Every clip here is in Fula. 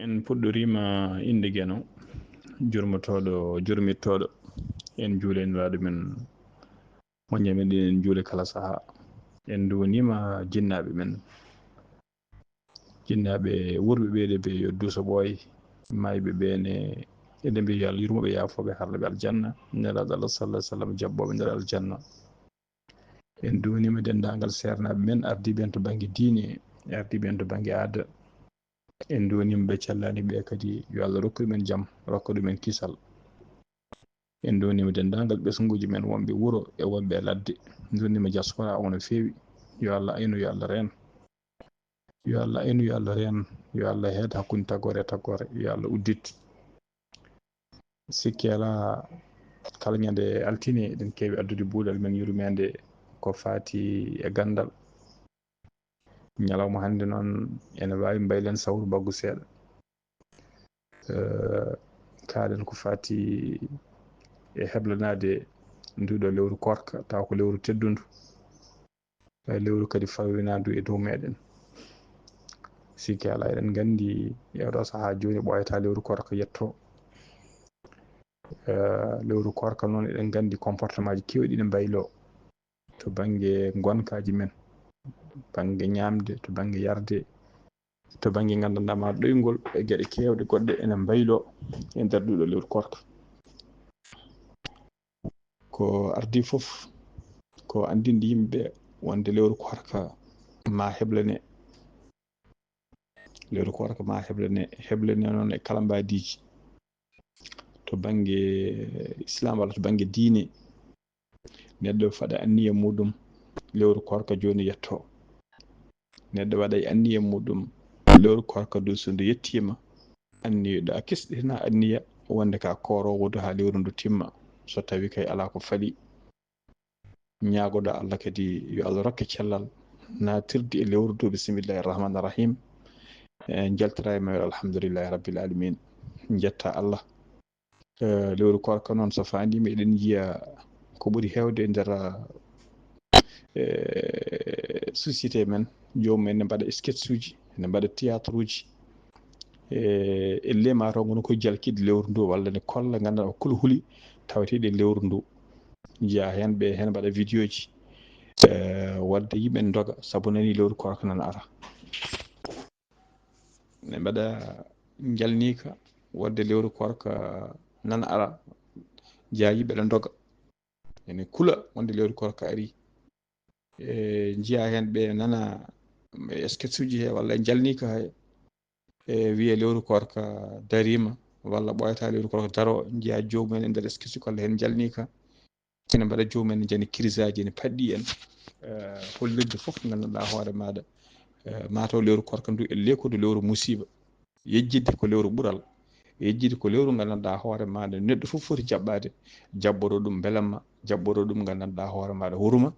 en puɗɗorima inde gueno jurmittoɗo en juulen waɗu men moƴƴe meɗen en juule kala saaha en duwonima jinnaɓe men jinnaɓe wurɓe ɓeɗe ɓe yo duuso ɓooye mayɓe ɓene eɗen mbiya yo Allah yurmoɓe yaafoɓe harlaɓe aljanna nelaɗo Allah sallallahu alaihi wasallam jabboɓe nder aljanna en duwonima dendagal sernaɓe men ardiɓe en to banggue diine e ardiɓe en to banggue aada en duwonima ɓe cellani ɓe kadi yo Allah rokku ɗumen jaam rokka ɗumen kisal en duwonima dendagal ɓesguji men wonɓe wuuro e wonɓe ladde duwonima diaspora o no feewi yo Allah aynu yo Allah reen yo Allah aynu yo Allah reen yo Allah heed hakkude taggore e taggore yo Allah uddit sikki ala kala ñande altine eɗen kewi addude buuɗal men yurmede ko fati e gandal ñalawma hande noon ene wawi mbaylen sawru baggu seeɗa kaɗen ko fati e heblanade nduɗo lewru korka taw ko lewru teddundu lewru kadi fawinadu e dow meɗen sikki ala eɗen gandi yewɗo saaha joni ɓoyata lewru korka yetto lewru korka noon eɗen gandi comportement ji kewɗi ne mbaylo to banggue gonkaji men banggue ñamde to banggue yarde to banggue gandanɗama ɗoygol e gueɗe kewɗe goɗɗe ene mbaylo e nder ɗuɗo lewru korka ko ardi foof ko andinde yimɓeɓe wonde lewru korka ma heblane lewru korka ma heblane noon e kala mbadiji to banggue islam walla to banggue diine neɗɗo faɗa anniya muɗum lewru korka joni yetto neɗɗo waɗa anniya muɗum lewru korka du so ndu yettima anniyoɗa kesɗina anniya wonde ka korowo ha lewru ndu timma so tawi kay ala ko faali ñagoɗo Allah kadi yo Allah rokke cellal natirde e lewru ndu bisimillahi rahmani rahim jaltira e mawɗo alhamdulillahi rabbil alamin jetta Allah lewru korka noon so fandima eɗen jiiya ko ɓuuri hewde e nder société men jomumen ne mbaɗa sketch uji ne mbaɗa théâtre uji elle mataw gono koye jalkide lewru ndu walla ne kolla ganduɗa ko kulhuli taweteɗe lewru ndu jiiya hen ɓe hen mbaɗa vidéo ji wadde yimɓe ne doga saabu nani lewru korka nana ara ne mbaɗa jalnika wadde lewru korka nana ara jiiya yimɓe ne doga ene kula wonde lewru korka ari jiiya hen ɓe nana sketch uji he walla jalnika he wiye lewru korka darima walla ɓoyata lewru korka daro jiiya jomumen e nder sketch kolla hen jalnika ene mbaɗa jomumen ne jani crise aji ne padɗi en hollirde foof ganduɗa hoore maɗa mataw lewru korka ndu elle ko ndu lewru musiba yejjidde ko lewru ɓuural yejjide ko lewru gandanɗa hoore maɗa neɗɗo foof foti jaɓɓade jaɓɓoro ɗum belamma jaɓɓoro ɗum gandanɗa hoore maɗa hurma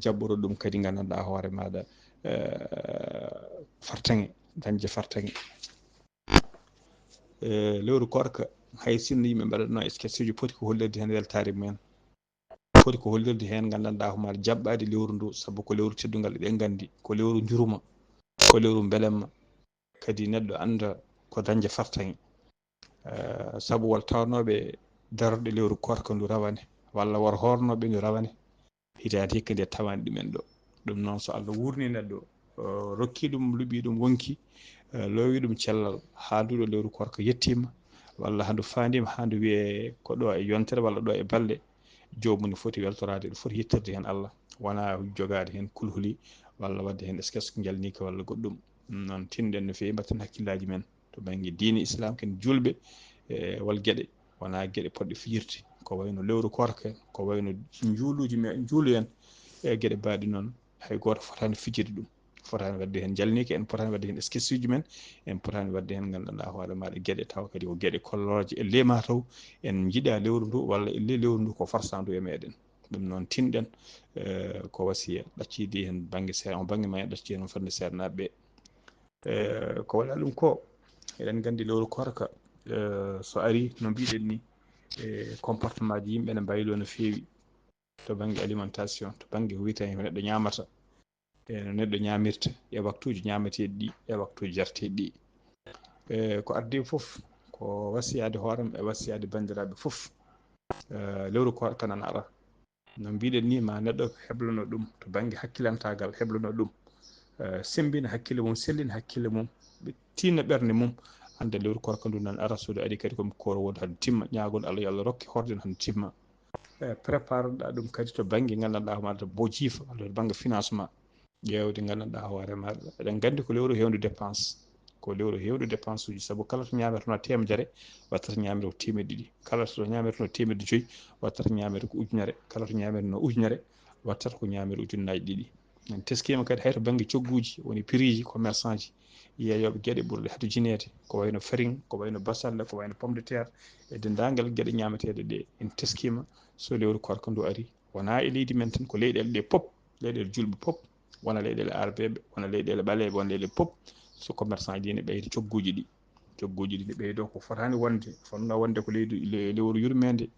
jaɓɓoro ɗum kadi gandanɗa hoore maɗa fartaŋe dañde fartaŋe lewru korka hay sinno yimɓe mbaɗatno sketch uji poti ko hollirde hen weltare mumen foti ko hollirde hen gandanɗa ko maɗa jaɓɓade lewru ndu saabu ko lewru teddugal eɗen gandi ko lewru jurma ko lewru belamma kadi neɗɗo anda ko dañde fartaŋe saabu wol tawnoɓe daroɗe lewru korka ndu rawane walla wor hornoɓe ndu rawane hitande hikka nde tawani ɗumen ɗo ɗum noon so Allah wurni neɗɗo rokki ɗum luuɓi ɗum wonki lowi ɗum cellal ha nduɗo lewru korka yettima walla handu fandima handu wiye ko ɗo e yontere walla ɗo e balɗe jomum ne foti weltorade ɗo foti yettirde hen Allah wona jogade hen kulhuli walla wadde hen sketch jalnika walla goɗɗum noon tinɗen no fewi batten hakkillaji men to banggue diine islam ken julɓe wal gueɗe wona gueɗe poɗɗe fijirde ko wayno lewru korka ko wayno juuluji men juulu en e gueɗe baɗe noon hay goto fotani fijirde ɗum fotani wadde hen jalnika en potani wadde hen sketch uji men en potani wadde hen gandanɗa hoore maɗa gueɗe taw kadi ko gueɗe kolloje elle mataw en jiiɗa lewru ndu walla elle lewru ndu ko farsandu e meɗen ɗum noon tinɗen ko wasiya ɗaccide hen banggue on banggue ma en ɗacci hen fonde sernaɓeɓe ko waɗa ɗum ko eɗen gandi lewru korka so ari no mbiɗen ni comportement ji yimɓe ne mbaylo no fewi to banggue alimentation to banggue ko wiyete ko neɗɗo ñamata no neɗɗo ñamirta e waktuji ñameteɗi ɗi e waktuji jarteɗi ɗi ko addi fof ko wasiyade hoorem e wasiyade bandiraɓe fof lewru korka nan ara no mbiɗen ni ma neɗɗo heblano ɗum to banggue hakkilantagal heblano ɗum sembina hakkille mum sellina hakkille mum tinna ɓerde mum hande lewru korka ndu nan ara suudu adi kadi komi korowode hade timma ñagol Allah yo Allah rokke horden hade timma prépare ɗa ɗum kadi to banggue gandanɗa hoorema bo jiifa walla to banggue financement ƴewde gandanɗa hoore maɗa eɗen gandi ko lewru hewdu dépense ko lewru hewdu dépense uji saabu kala to ñamertono temedere wattata ñamere ko temedde ɗiɗi kala to ñamertono temedde joyyi wattata ñamere ko ujunere kala to ñamerno ujunere wattata ko ñamere ujunnaje ɗiɗi en teskima kadi hayto banggue cogguji woni prix ji commerçant ji yeeyoɓe gueɗe ɓurɗe hade jinede ko wayno farine ko wayno basalle ko wayno pomme de terre e dendagal gueɗe ñameteɗe ɗe en teskima so lewru korka ndu ari wona e leydi men tan ko leyɗele ɗe pop leyɗele julɓe pop wona leyɗele arbeɓe wona leyɗele ɓaleɓe wona leyɗele pop so commerçant ji ne ɓeyda cogguji ɗi ne ɓeydo ko fotani wonde fonno wonde ko lewru yurmede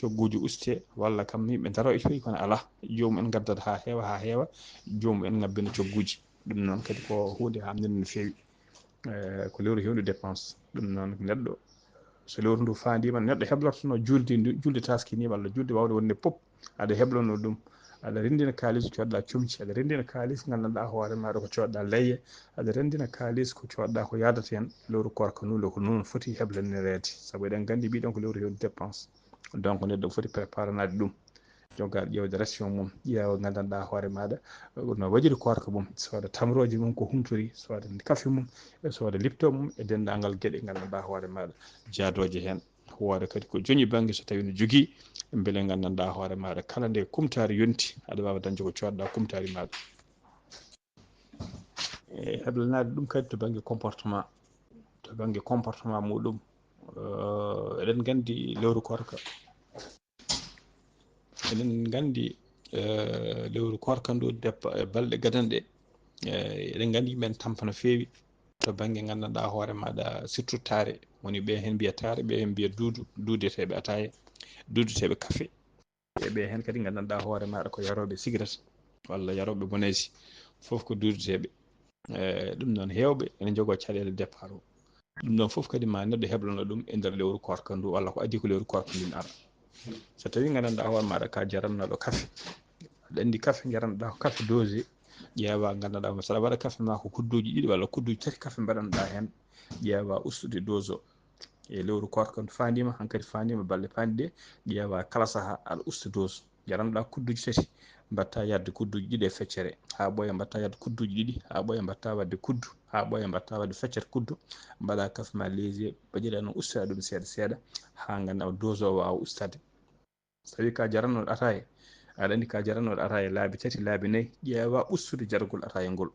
cogguji uste walla kam yimɓe daro e coyi kono ala jomumen gaddata ha heewa jomumen ngabbina cogguji ɗum noon kadi ko hunde hamdinde no fewi ko lewru hewdu dépense ɗum noon neɗɗo so lewru ndu fandima neɗɗo heblortono julde taskinima walla julde wawde wonde pop aɗa heblano ɗum aɗa rendina kalis ko coɗɗa comci aɗa rendina kalis gandanɗa hoore maɗa ko coɗɗa leyye aɗa rendina kalis ko coɗɗa ko yadata hen lewru korka ndu ko noon foti heblanirede saabu eɗen gandi mbiɗon ko lewru hewdu dépense donc neɗɗo foti préparé nade ɗum jogade ƴewde ration mum ƴeewa gandanɗa hoore maɗa no waɗiri korka mum soda tamroje mum ko humtori soda kaafe mum e soda lipton mum e dendagal gueɗe gandanɗa hoore maɗa jaadoje hen woda kadi ko jooñi banggue so tawi ne jogui beele gandanɗa hoore maɗa kala nde kumtari yonti aɗa wawa dañde ko coɗɗa kumtari maɗa e heblanade ɗum kadi to banggue comportement muɗum eɗen gandi lewru korka eɗen gandi lewru korka ndu balɗe gadanɗe eɗen gandi yimɓe tampa no fewi to banggue gandanɗa hoore maɗa surtout taare woni ɓe hen mbiya taare ɓe hen mbiya duudeteɓe ataye duudeteɓe café ɓe hen kadi gandanɗa hoore maɗa ko yaroɓe cigarette walla yaroɓe monesi foof ko duudeteɓe ɗum noon hewɓe ene jogo caɗele départ o ɗum ɗon foof kadi ma neɗɗo heblano ɗum e nder lewru korka ndu walla ko addi ko lewru korka ndu ara so tawi gandanɗa hoore maɗa ka jarannoɗo café aɗa andi café jarannoɗa ko café dosé ƴeewa gandanɗa saɗa waɗa café ma ko kudduji ɗiɗi walla kudduji tati café mbaɗanoɗa hen ƴeewa ustude dose o e lewru korka ndu fandima hankkadi fandima balɗe panɗe ɗe ƴeewa kala saaha aɗa usta dose jarannoɗa kudduji tati mbatta yadde kudduji ɗiɗi e feccere ha ɓooya mbatta yadde kudduji ɗiɗi ha ɓooya mbatta wadde kuddu ha ɓooya mbatta wadde feccere kuddu mbaɗa café ma léger baɗiɗa noon usta ɗum seeɗa seeɗa ha ganda dose o wawa ustade so tawi ka jarannoɗo ataye aɗa andi ka jarannoɗo ataye laabi tati laabi nayyi ƴeewa ustude jargol ataye ngol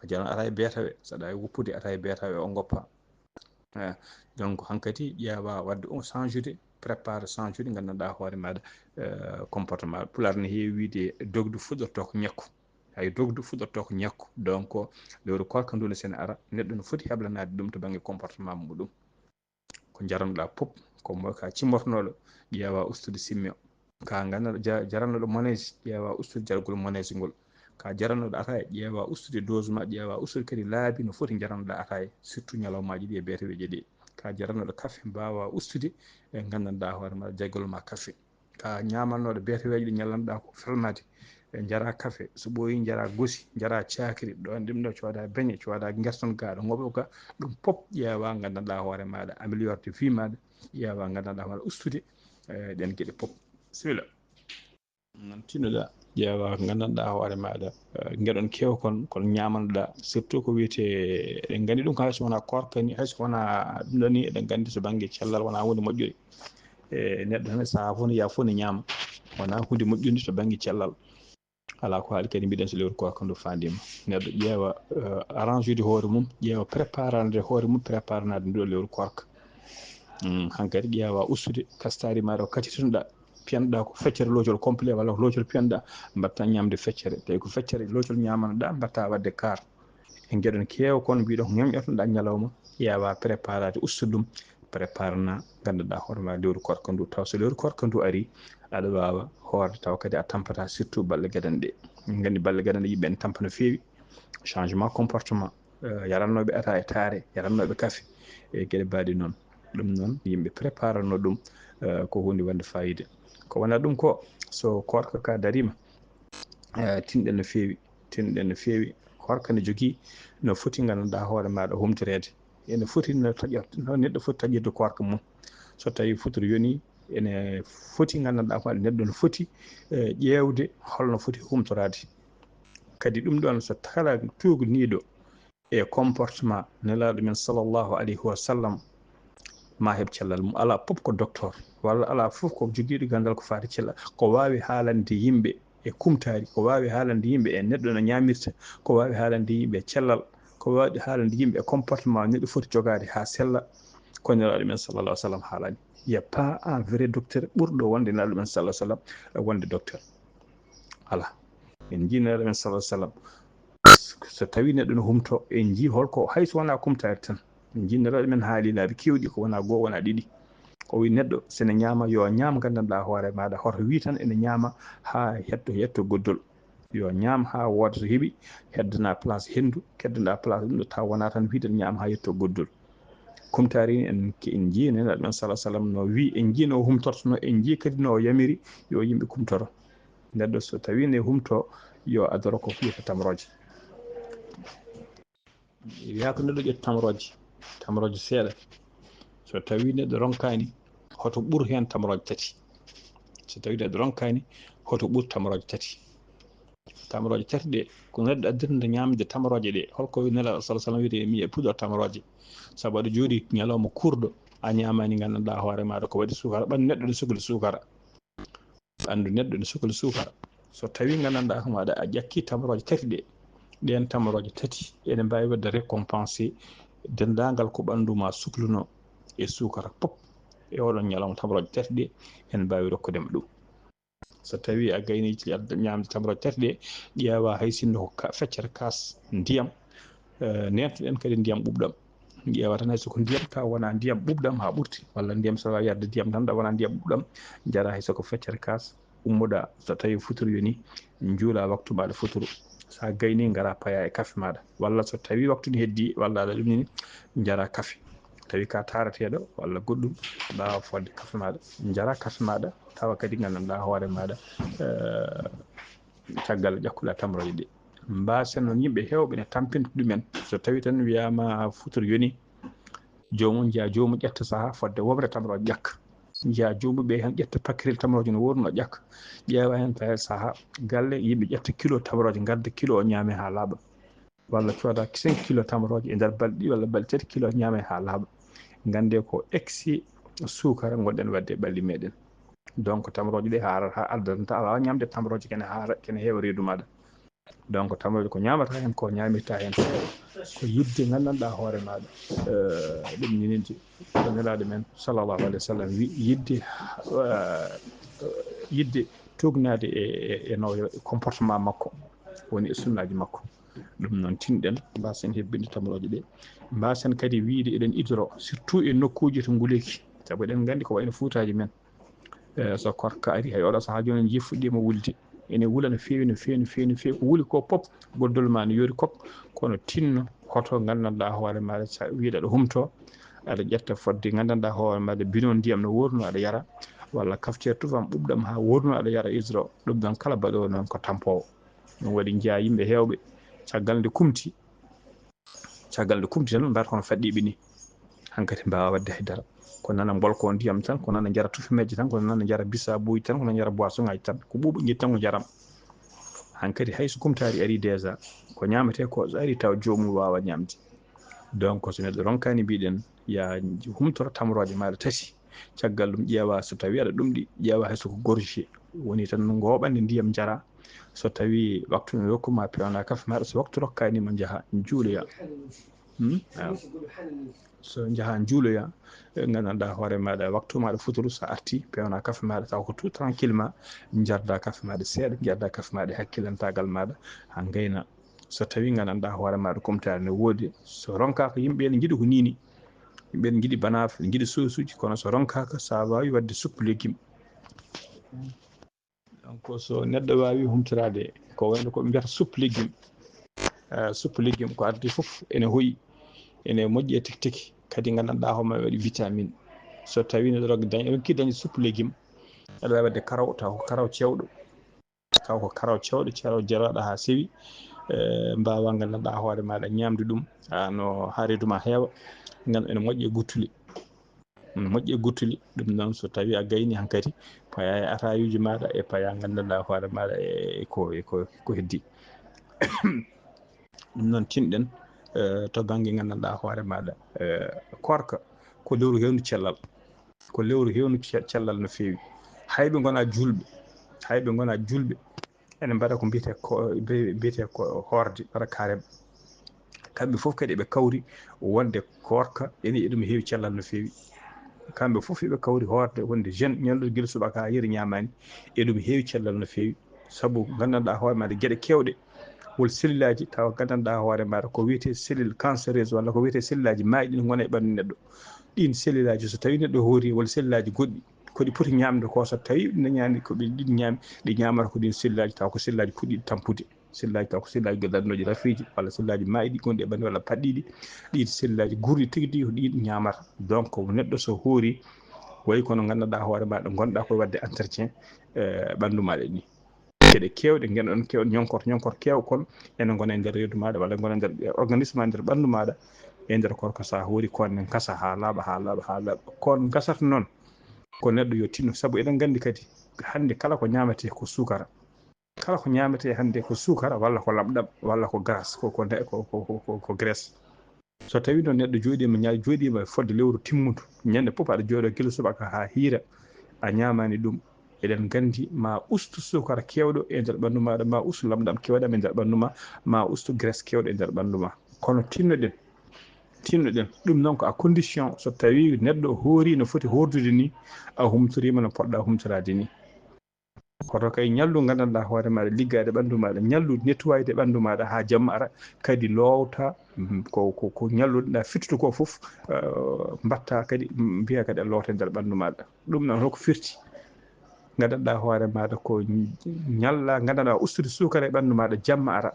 a jaran ataye beetawe saɗa woppude ataye beetawe o goppa donc hankkadi ƴeewa wadde change ude préparé change ude gandanɗa hoore maɗa comportement pular ne heewi wiide dogdu fuɗɗorto ko ñakku hay dogdu fuɗɗorto ko ñakku donc lewru korka ndu ne sene ara neɗɗo ne foti heblanade ɗum to banggue comportement muɗum ko jarannoɗa pop ko ka cimmortonoɗo ƴeewa ustude simme o ka gandanɗa jarannoɗo monèse ƴeewa ustude jargol monèse ngol ka jarannoɗo ataye ƴeewa ustude dose ma ƴeewa ustude kadi laabi no foti jarannoɗa ataye surtout ñalawmaji ɗi e beetaweji ɗi ka jarannoɗo café mbawa ustude e gandanɗa hoore maɗa jaygol ma café ka ñamannoɗo beetaweji ɗi ñallannoɗa ko felnade jara café so ɓooyi jara gosi jara cakri ɗon ɗum ɗo coda beñe coda guerton ga ɗo ngoɓo ga ɗum pop ƴeewa gandanɗa hoore maɗa amélioré vie maɗa ƴeewa gandanɗa hoore ustude ɗen gueɗe pop bisimilla noon tinnoɗa ƴeewa ko gandanɗa hoore maɗa gueɗon kewkon kon ñamannoɗa surtout ko wiyete eɗen gandi ɗum ko hayso wona korka ni hayso wona ɗum ɗo ni eɗen gandi so banggue cellal wona hunde moƴƴude e neɗɗo tan saaha fof ya fof ne ñaama wona hunde moƴƴude to banggue cellal ala ko haali kadi mbiɗen so lewru korka ndu fandima neɗɗo ƴeewa arrange ude hoore mum ƴeewa préparande hoore mum préparenade ndu ɗo lewru korka hankkadi ƴeewa ustude kastari maɗa o kaccitinoɗa piyanɗa ko feccere locol complet walla ko locol piyanɗa mbatta ñamde feccere tawi ko feccere locol ñamanoɗa mbatta wadde quart en gueɗon kewkon mbiɗon ko ñamƴotonoɗa ñalawma ƴeewa préparade ustude ɗum préparana gandanɗa hoorema lewru korka ndu taw so lewru korka ndu ari aɗa wawa hoorde taw kadi a tampata surtout balɗe gadanɗe ɗe min gandi balɗe gadanɗe yimɓe ne tampa no fewi changement comportement yarannoɓe ata e taare yarannoɓe kafe e gueɗe mbaɗi noon ɗum noon yimɓe préparano ɗum ko hunde wonde fayida ko wona ɗum ko so korka ka darima tinɗen no fewi korka ne jogui no foti ganduɗa hoore maɗa humtorede ene foti no neɗɗo foti taƴirde korka mum so tawi futuro yoni ene foti gandanɗa ko neɗɗo no foti ƴewde holno foti humtorade kadi ɗum ɗon so kala tugniɗo e comportement nelaɗo men sallllahu alayhi wa sallam ma heeb cellal mum ala fof ko docteur walla ala fof ko joguiɗo gandal ko fati cellal ko wawi haalande yimɓe e kumtari ko wawi haalande yimɓe e neɗɗo no ñamirta ko wawi haalande yimɓe cellal ko wawi haalande yimɓe e comportement neɗɗo foti jogade ha sella ko nelaɗo men sallallah alih sallam haalani il y a pas un vrai docteur ɓurɗo wonde nelaɗo men sallah sallam wonde docteur ala en jii nelaɗo men sallah sallam so tawi neɗɗo no humto en jii holko hayso wona kumtari tan en jii nelaɗo men haali laabi kewɗi ko wona goho wona ɗiɗi o wi neɗɗo sene ñaama yo ñaam gandanɗa hoore maɗa hoto wi tan ene ñaama ha hetto goddol yo ñaam ha wooda to heeɓi heddana place hendu keddoɗa place ɗum ɗo taw wona tan wiide ñaam ha yetto goddol kumtari en jii nelaɗo men sallah sallam no wi en jii no humtortono en jii kadi no yamiri yo yimɓe kumtoro neɗɗo so tawi ne humto yo adoro ko wiyata tamroje wiya ko neɗɗo ƴetta tamroje seeɗa so tawi neɗɗo ronkani hoto ɓuur hen tamroje tati so tawi neɗɗo ronkani hoto ɓuur tamroje tati ɗe ko neɗɗo addirde ñamde tamroje ɗe holko nelaɗo sallah sallam wiyete mi e puɗɗo tamroje saabu aɗa jooɗi ñalawma kurɗo a ñamani gandanɗa hoore maɗa ko waɗi sukara ɓandu neɗɗo ne sukli sukara so tawi gandanɗa ko maɗa a ƴakki tamroje tati ɗe ɗen tamroje tati ene mbawi wadde récompensé dendagal ko ɓanduma sukluno e sukara pop e oɗon ñalawma tamroje tati ɗe ene mbawi rokkudema ɗum so tawi a gayni ñamde tamroje tati ɗe ƴeewa hay sinno ko feccere kas ndiyam nettoɗen kadi ndiyam ɓuɓɗam ƴeewa tan hayso ko ndiyam taw wona ndiyam ɓuɓɗam ha ɓurti walla ndiyam so wawi yarde ndiyam tan wona ndiyam ɓuɓɗam jara hay soko feccere kas ummoɗa so tawi futuro yoni juula waktu maɗa futuro sa gayni gara paya e kaafe maɗa walla so tawi waktu ne heddi walla aɗa ɗumini jara kaafe tawi ka tarateɗo walla goɗɗum mbawa fodde kaafe maɗa jara kaafe maɗa tawa kadi gandanɗa hoore maɗa caggal ƴakkuɗa tamroje ɗe mbasen noon yimɓe hewɓe ne tampinta ɗumen so tawi tan wiyama futuro yoni jomum jiiya jomum ƴetta saaha fodde wobre tamroje ƴakka jiiya jomuɓe hen ƴetta paquerel tamroje no wurno ƴakka ƴeewa hen paya saaha galle yimɓe ƴetta kilo tamroje gadda kilo o ñaame ha laaɓa walla cooda 5 kilo tamroje e nder balɗe ɗiɗi walla balɗe tati kilo ñaame ha laaɓa gande ko excès sukara gonɗen wadde e ɓalli meɗen donc tamroje ɗe ha addanta a wawa ñamde tamroje kene haara kene heewa reedu maɗa donc tamroje ko ñamata hen ko ñamirta hen ko yidde gandanɗa hoore maɗa ɗum ñininde ko nelaɗo men sallllahu alayhi wa sallam wi yidde tugnade e no comportement makko woni e sunnaji makko ɗum noon tinɗen mbasen hebbinde tamroje ɗe mbasen kadi wiide eɗen idoro surtout e nokkuji to nguleki saabu eɗen gandi ko wayno fuutaji men so korka ari hay oɗo saaha joni en jii fuɗɗima wulde ene wuula no fewi ko wuuli ko pop goddol ma ne yoori kop kono tinno hoto gandanɗa hoore maɗa sa wiiɗa aɗa humto aɗa ƴetta fodde gandanɗa hoore maɗa bidon ndiyam no wurno aɗa yara walla cafetiére tubam ɓuɓɗam ha wurno aɗa yara ISRA ɗum ɗon kala mbaɗowo noon ko tampowo ɗum waɗi jiiya yimɓe hewɓe caggal nde kumti tan mbata kono fadɗiɓe ni hankkadi mbawa wadde haydara ko nana bolko ndiyam tan ko nana jara tufimejje tan ko nana jara bisabuji tan ko nana jara boisson ngaji tan ko ɓuuɓo jiɗi tan ko jaram hankkadi hayso kumtari ari déjà ko ñamete ko so ari taw jomum wawa ñamde donc so neɗɗo ronkani mbiɗen ya humtoro tamroje maɗa tati caggal ɗum ƴeewa so tawi aɗa ɗumɗi ƴeewa hayso ko gorgé woni tan goɓande ndiyam jara so tawi waktu ne rokkuma pewna kaafe maɗa so waktu rokkanima jaaha juuloya so jaaha juuloya gandanɗa hoore maɗa waktu maɗa futuro sa arti pewna kaafe maɗa taw ko tout tranquillement jarda kaafe maɗa seeɗa jarda kaafe maɗa e hakkilantagal maɗa ha gayna so tawi gandanɗa hoore maɗa kumtari ne woodi so ronkaka yimɓe ne jiiɗi ko nini yimɓe ne jiiɗi banafe ne jiiɗi sauce uji kono so ronkaka sa wawi wadde suppu légume donc so neɗɗo wawi humtorade ko wayno koɓe mbiyata suppu légume suppu legume ko ardi fof ene hoyi ene moƴƴi e tiki kadi gandanɗa hono waɗi vitamine so tawi neɗɗo ronki dañde suppu legume aɗa wawi wadde karaw taw ko karaw cewɗo taw ko karaw cewɗo karaw jaraɗo ha sewi mbawa gandanɗa hoore maɗa ñamde ɗum no haariduma heewa ngam ene moƴƴi e guttuli moƴƴi e guttuli ɗum noon so tawi a gayni hankkadi paya e atayuji maɗa e paya gandanɗa hoore maɗa ko heddi ɗum noon tinɗen to banggue gandanɗa hoore maɗa korka ko lewru hewnu cellal ko lewru hewnu cellal no fewi hayɓe gona julɓe ene mbaɗa ko mbiyete ko horde mbaɗa kareb kamɓe foof kadi ɓe kawri wonde korka ene ɗum heewi cellal no fewi kamɓe foof eɓe kawri horde wonde jeune ñalluɗo guila subaka ha hiira ñamani e ɗum heewi cellal no fewi saabu gandanɗa hoore maɗa gueɗe kewɗe wol cellule aji taw gandanɗa hoore maɗa ko wiyete cellule cancéreuse walla ko wiyete cellule aji mayɗi ne gona e ɓandu neɗɗo ɗin cellule aji so tawi neɗɗo hoori wol cellule aji goɗɗi koɗi poti ñamde ko so tawi ɗum dañani koɓe ɗiɗi ñaami ɗi ñamata ko ɗin cellule aji taw ko cellule aji puɗɗiɗi tampude cellule aji taw ko cellule aji gadanoji rafiji walla cellule aji mayɗi gonɗi e ɓandu walla padɗiɗi ɗin cellule aji gurɗi tigui tigui ko ɗin ñamata donc neɗɗo so hoori way kono gandanɗa hoore maɗa gonɗa koye wadde entretien ɓandu maɗa ni gueɗe kewɗe gueɗon kewɗe ñonkor kewkon ene gona e nder reedu maɗa walla gona e nder organisme ma nder ɓandu maɗa e nder korka sa hoori konne gasa ha laaɓa kon gasata noon ko neɗɗo yo tinno saabu eɗen gandi kadi hande kala ko ñamete ko sukara kala ko ñamete hande ko sukara walla ko lamɗam walla ko grasse ko graisse so tawi noon neɗɗo jooɗima e fodde lewru timmudu ñande foof aɗa jooɗo guila subaka ha hiira a ñamani ɗum eɗen gandi ma ustu sukara kewɗo e nder ɓandu maɗa ma ustu lamɗam kewɗam e nder ɓandu ma ustu graisse kewɗo e nder ɓandu ma kono tinnoɗen ɗum noon ko à condition so tawi neɗɗo hoori no foti hordude ni a humtorima no poɗɗa humtorade ni koto kay ñallu gandanɗa hoore maɗa liggade ɓandu maɗa ñallu nettoyade ɓandu maɗa ha jamma ara kadi lowta ko ñalluɗa fittude ko foof mbatta kadi mbiya kadi a lowta nder ɓandu maɗa ɗum noon holko firti gandanɗa hoore maɗa ko ñalla gandanɗa ustude sukara e ɓandu maɗa jamma ara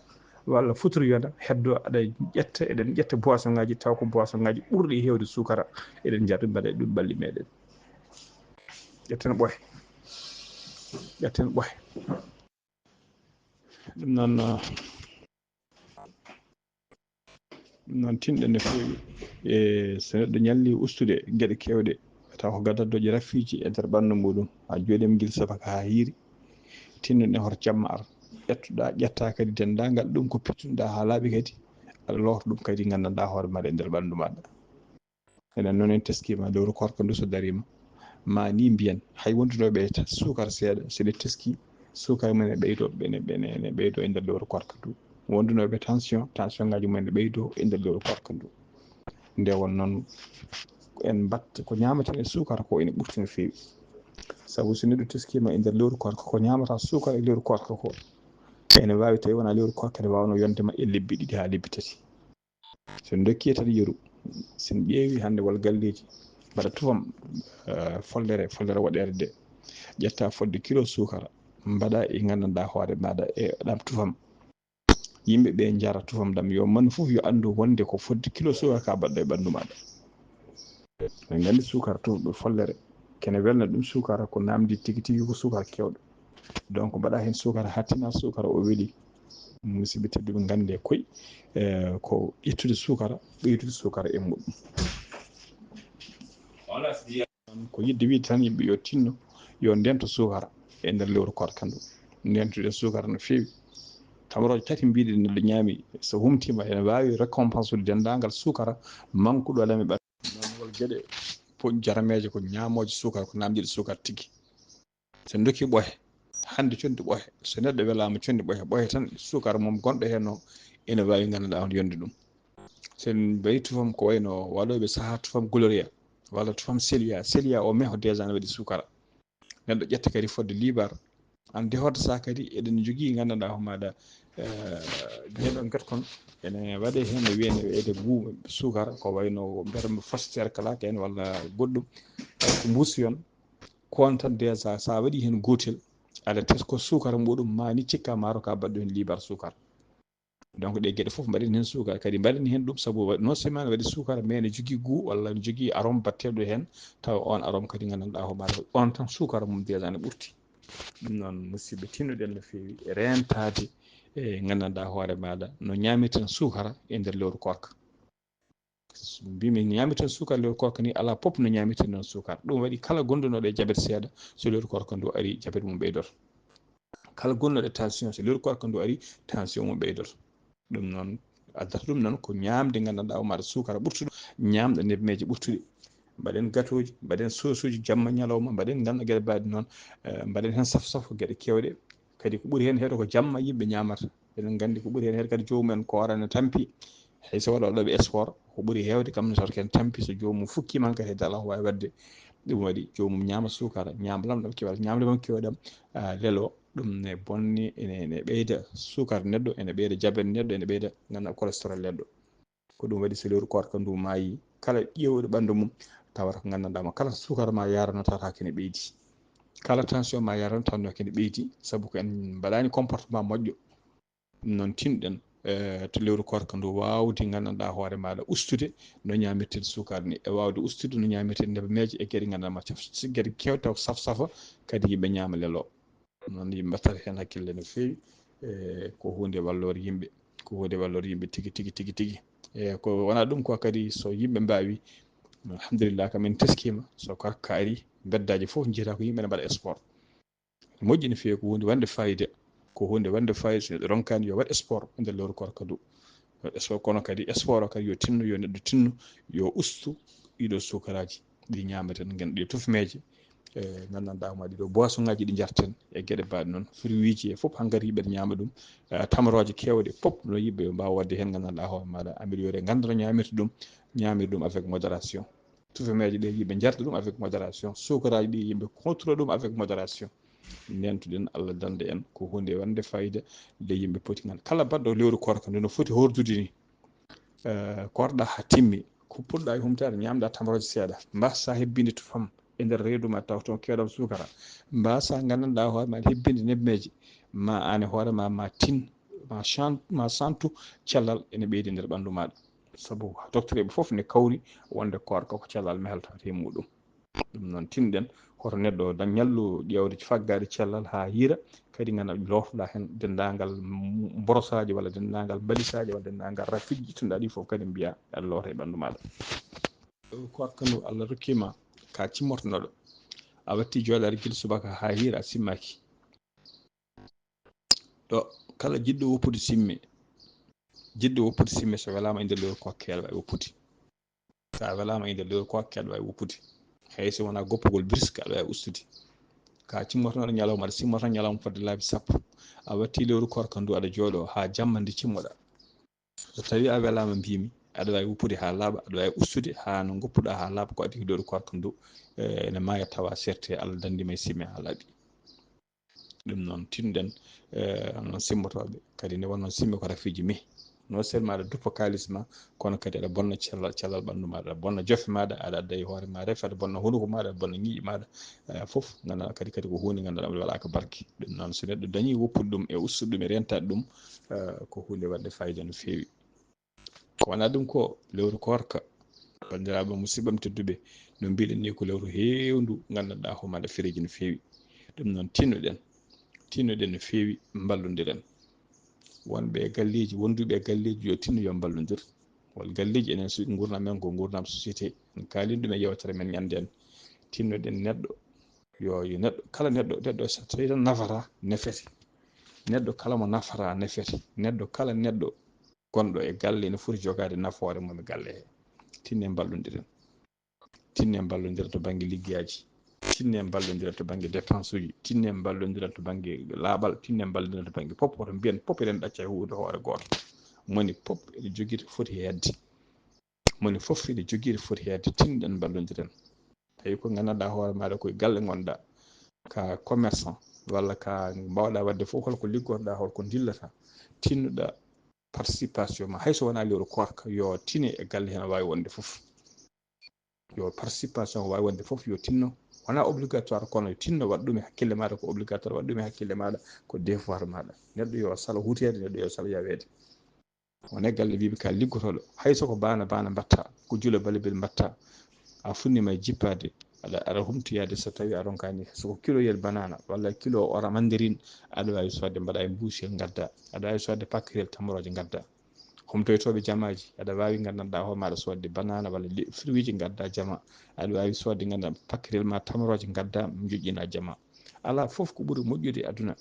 walla futoroyona heddo aɗa ƴetta eɗen ƴetta boisson ngaji taw ko boisson ngaji ɓurɗi hewde sukara eɗen jarri mbaɗa e ɗum balli meɗen ƴetten ɓooye ɗum noon tinɗen no fewi e so neɗɗo ñalli ustude gueɗe kewɗe taw ko gaddanɗoji raffiji e nder ɓandu muɗum ha jooɗima guila subaka ha hiiri tinnoɗen hoto jamma ara ƴetta kadi dendagal ɗum ko pittunoɗa ha laaɓi kadi aɗa lowta ɗum kadi gandanɗa hoore maɗa e nder ɓandu maɗa enen noon en teskima lewru korka ndu so darima ma ni mbiyen hay wondunoɓe sukara seeɗa soɓe teski sukara mumen ene ɓeydo e nder lewru korka ndu wondunoɓe tension ngaji mumen ne ɓeydo e nder lewru korka ndu nde won noon en batta ko ñameten e sukara ko ene ɓurti no fewi saabu so neɗɗo teskima e nder lewru korka ko ñamata sukara e lewru korka ko ene wawi tawi wona lewru korka ene wawno yondema e lebbi 2 ha lebbi 3 sen dokki tan yeeru sen ƴeewi hande wol galleji mbaɗa tufam follere waɗere nde ƴetta fodde kilo sukara mbaɗa e gandanɗa hoore maɗa e ɗam tufam yimɓeɓe jara tufam ɗam yo man foof yo andu wonde ko fodde kilo sukara ka mbaɗɗo e ɓandu maɗa en gandi sukara tufɗo follere kene welna ɗum sukara ko namdi tigui tigui ko sukara kewɗo donc mbaɗa hen sukara ha tina sukara o weeli musidɓe tedduɓe gande koy ko ƴettude sukara ɓeydude sukara e muɗum ko yidde wiide tan yimɓe yo tinno yo ndento sukara e nder lewru korka ndu ndentude sukara no fewi tamroje tati mbiɗen neɗɗo ñaami so humtima ene wawi récompense ude dendagal sukara manque-ɗo ɗam e ɓandu non wol gueɗe jarameje ko ñamoje sukara ko namdiɗe sukara tigui sen dokki ɓooye hande condi ɓooye so neɗɗo welama condi ɓooye tan sukara mum gonɗo hen o ene wawi gandanɗa on yonde ɗum sen mbayi tufam ko wayno waɗoɓe saaha tufam gloria walla tufam sélia o meeho déjà ne waɗi sukara neɗɗo ƴetta kadi fodde libar an deforde sa kadi eɗen jogui gandanɗa hoore maɗa ñeɗon guetkon ene waɗe hen no wiyene wiyete buuɓa sukara ko wayno mbiyatamo phosphotercalate en walla goɗɗum ko mbusyon kon tan déjà sa waɗi hen gotel aɗa tesko sukara muɗum ma ni cikka maaro ka mbaɗɗo hen libar sukara donc ɗe geɗe fof mbaɗen hen sukara kadi mbaɗen hen ɗum sabu non seulement waɗi sukara mais ne jogui goût walla ne jogui arôme batteɗo hen taw on arôme kadi gandanɗa hoorema on tan sukara mum déjà ne ɓurti ɗum noon musidɓe tinnoɗen no fewi rentade e gandanɗa hoore maɗa no ñamirten sukara e nder lewru korka mbimi ñamirten sukara lewru korka ni ala pop no ñamirten noon sukara ɗum waɗi kala gondunoɗo e jabet seeɗa so lewru korka ndu ari jabet mum ɓeydoto kala gonnoɗo tension so lewru korka ndu ari tension mum ɓeydoto ɗum noon addata ɗum noon ko ñamde gandanɗa o maɗa sukara ɓurtuɗo ñamɗo nebmeji ɓurtuɗi mbaɗen gatoji mbaɗen sauce uji jamma ñalawma mbaɗen ganduɗa gueɗe mbaɗe noon mbaɗen hen safsafo gueɗe kewɗe kadi ko ɓuuri hen heeɗo ko jamma yimɓe ñamata eɗen gandi ko ɓuuri hen heeɗo kadi jomumen korane tampi hayso waɗoɓe sport ko ɓuuri hewde kam ne tawta ken tampi so jomum fukkima kadi hedde Allah ko wawi wadde ɗum waɗi jomum ñama sukara ñama lamɗam kewal ñamde mam kewɗam lelo ɗum ne bonni ene ɓeyda sukara neɗɗo ene ɓeyda jabet neɗɗo ene ɓeyda ganduɗa cholestérol neɗɗo ko ɗum waɗi so lewru korka ndu maayi kala ƴewɗo ɓandu mum tawata ko gandanɗama kala sukara ma yarano tawata kene ɓeydi kala tension ma yarano tawno kene ɓeydi saabu ko en mbaɗani comportement moƴƴo ɗum noon tinɗen to lewru korka ndu wawde gandanɗa hoore maɗa ustude no ñamirten sukara ni e wawde ustude no ñamirten nebameji e gueɗe gandanɗa gueɗe kewɗe taw saf safa kadi yimɓe ñama lelo noon yimɓe mbattata hen hakkille no fewi ko hunde wallore yimɓe ko hunde wallore yimɓe tigui tigui tigui tigui e ko wona ɗum ko kadi so yimɓe mbawi alhamdulillah kam en teskima so korka ari beddaji foof jiita ko yimɓe ne mbaɗa sport moƴƴi no fewi ko hunde wande fayida ko hunde wande fayida so neɗɗo ronkani yo waɗ sport e nder lewru korka ndu waɗa sport kono kadi sport o kadi yo tinno yo neɗɗo tinno yo ustu ɗiɗo sukaraji ɗi ñamaten ɗi tufmeje e gandanɗa hoorema ɗiɗo boisson ngaji ɗi jarten e gueɗe mbaɗe noon fruit ji e foof hankkadi yimɓe ne ñama ɗum tamaroje kewɗe pop no yimɓe mbawa wadde hen gandanɗa hoore maɗa amélioré ganda no ñamirta ɗum ñamira ɗum avec modération tufameje ɗe yimɓe jarta ɗum avec modération sukaraji ɗi yimɓe contrôle ɗum avec modération nentuɗen Allah danda en ko hunde wande fayida nde yimɓe poti ganda kala baɗɗo lewru korka ndu no foti hordude ni korɗa ha timmi ko puɗɗa e humtade ñamɗa tamaroje seeɗa mbassa hebbinde tufam e nder reedu ma taw toon kewɗam sukara mbasa gandanɗa hoore ma hebbinde nebmeji ma an e hoorema ma tin ma santu cellal ene ɓeydi nder ɓandu maɗa saabu docteur eɓe foof ne kawri wonde korka ko cellal mehltata e muɗum ɗum noon tinɗen hoto neɗɗo dañ ñallu ƴewde faggade cellal ha hiira kadi ganduɗa lottoɗa hen dendagal brosaji walla dendagal balisaji walla dendagal rafiji ɗittunoɗa ɗi foof kadi mbiya aɗa loota e ɓandu maɗa korka ndu Allah rokkima ka cimmortonoɗo a watti joɗade guila subaka ha hiira a simmaki ɗo kala jiɗɗo woppude simme so welama e nder lewru korka aɗa wawi woppude sa welama e nder lewru korka aɗa wawi woppude hayso wona goppugol brisque aɗa wawi ustude ka cimmortonoɗo ñalawma aɗa simmorto ñalawma fodde laabi sappo a watti lewru korka ndu aɗa jooɗo ha jamma nde cimmoɗa so tawi a welama mbimi aɗa wawi woppude ha laaɓa aɗa wawi ustude ha no goppuɗa ha laaɓa ko addi lewru korka ndu ene maya tawa serte Allah dandima e simme ha laaɓi ɗum noon tinɗen non simmotoɓe kadi nde wonno simme ko rafiji me non seulement aɗa duppa kalis ma kono kadi aɗa bonna cellal ɓandu maɗa aɗa bonna jofe maɗa aɗa adda e hoore ma reefa aɗa bonna hunukoko maɗa aɗa bonna ñiiƴe maɗa foof ganduɗa kadi ko hunde ganduɗa waɗaka barke ɗum noon so neɗɗo dañi woppude ɗum e ustude ɗum e rentade ɗum ko hunde wadde fayida no fewi ko wona ɗum ko lewru korka bandiraɓe musidɓam tedduɓe no mbiɗen ni ko lewru hewndu gandanɗa homaɗa fereji no fewi ɗum noon tinnoɗen no fewi ballodiren wonɓe e galleji wonduɓe e galleji yo tinno yo ballodir won galleji enen gurdam men ko gurdam société en kalin ɗum e yewtere men ñanden tinnoɗen neɗɗo yo neɗɗo kala neɗɗo so tawi tan nafata nefete neɗɗo kala mo nafata nefete neɗɗo kala neɗɗo gonɗo e galle ne foti jogade nafoore mum e galle he tinne ballodiren to banggue liggueyaji tinne ballodiren to banggue dépense uji tinne ballodiren to banggue laaɓal tinne ballodiren to banggue foof hoto mbiyen foof eɗen ɗacca e hunde hoore goto moni foof ene jogui to foti hedde tinɗen ballodiren tawi ko gandanɗa hoore maɗa koye galle gonɗa ka commerçant walla ka mbawɗa wadde foof holko liggotoɗa holko dillata tinnoɗa participation ma hayso wona lewru korka yo tine e galle hen wawi wonde foof yo participation wawi wonde foof yo tinno wona obligatoire kono tinno waɗ ɗum e hakkille maɗa ko obligatoire waɗ ɗum e hakkille maɗa ko devoir maɗa neɗɗo yo saalo hutede neɗɗo yo saalo yawede wona galle wiɓe ka liggotoɗo hayso ko bana mbatta ko juula balibel mbatta a funnima jippade aɗa humtoyade so tawi aɗon kani soko kiloyel banana walla kilo ora mandarine aɗa wawi sodde mbaɗa e mbuusel gadda aɗa wawi sodde paquerel tamoroje gadda humtoytoɓe jamaji aɗa wawi gandanɗa hoore maɗa sodde banana walla fruit ji gadda jama aɗa wawi sodde gandanɗa paquerel ma tamoroje gadda joƴƴina jama ala foof ko ɓuuri moƴƴude aduna